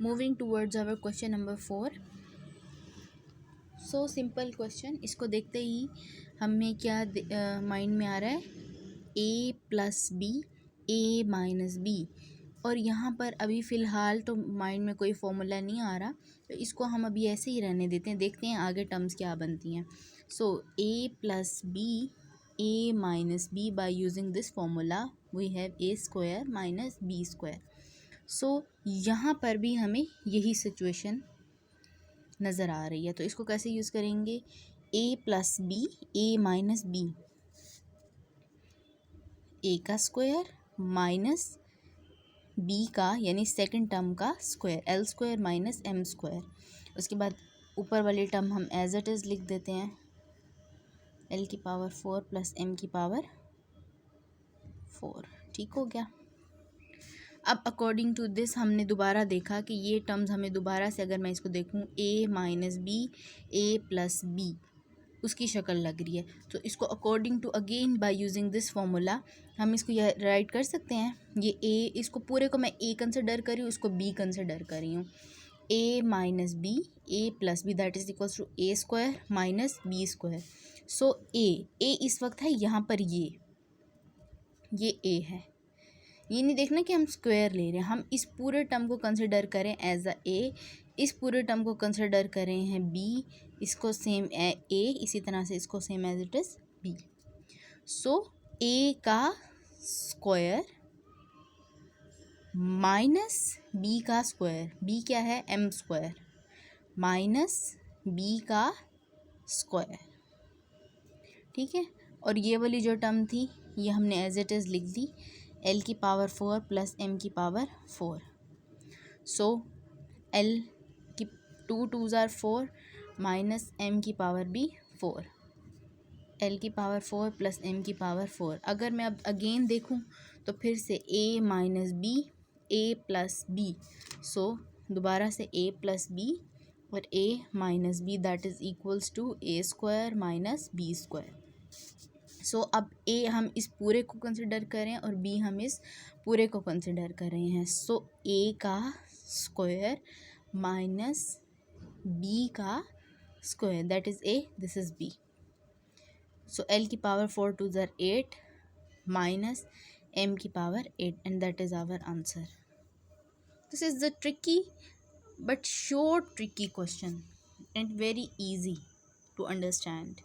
Moving towards our question number 4। So simple question, इसको देखते ही हमें क्या माइंड में आ रहा है, a plus B, a minus B. और यहाँ पर अभी फ़िलहाल तो माइंड में कोई फॉर्मूला नहीं आ रहा, तो इसको हम अभी ऐसे ही रहने देते हैं, देखते हैं आगे टर्म्स क्या बनती हैं। So a plus B, a minus B, by using this formula we have a square minus b square. So यहाँ पर भी हमें यही सिचुएशन नज़र आ रही है, तो इसको कैसे यूज़ करेंगे, a plus B, a minus B, a का स्क्वायर माइनस b का यानी सेकंड टर्म का square, l square minus m square. उसके बाद ऊपर वाली टर्म हम एज इट इज़ लिख देते हैं, l की पावर 4 प्लस m की पावर 4। ठीक हो गया। अब अकॉर्डिंग टू दिस हमने दोबारा देखा कि ये टर्म्स हमें दोबारा से, अगर मैं इसको देखूँ, a minus B, a plus B, उसकी शक्ल लग रही है। तो इसको according to again by using this formula हम इसको यह राइट कर सकते हैं। ये a, इसको पूरे को मैं a कंसिडर करी हूँ, उसको b कंसिडर करी हूँ। a minus B, a plus B, that is equals to a square minus b square. So a इस वक्त है यहाँ पर, ये a है। ये नहीं देखना कि हम स्क्वायर ले रहे हैं, हम इस पूरे टर्म को कंसिडर करें एज अ ए, इस पूरे टर्म को कंसिडर करें हैं बी, इसको सेम ए, इसी तरह से इसको same as it is B. So A का स्क्वायर माइनस बी का स्क्वायर, बी क्या है, एम स्क्वायर, माइनस बी का स्क्वायर। ठीक है। और ये वाली जो टर्म थी ये हमने एज इट इज़ लिख दी, l की पावर 4 प्लस m की पावर 4। सो l की 2 2s आर 4 माइनस m की पावर भी 4, l की पावर 4 प्लस m की पावर 4। अगर मैं अब अगेन देखूं तो फिर से a minus B, a plus B, so दोबारा से a प्लस बी और a minus B, that is equals to a square minus b square. So अब a हम इस पूरे को कंसिडर करें और b हम इस पूरे को कंसिडर कर रहे हैं। सो a का स्क्वायर माइनस b का square, that is a, this is b। So l की पावर 4 2 ज़र 8 माइनस m की power 8, and that is our answer. This is the tricky but short tricky question and very easy to understand.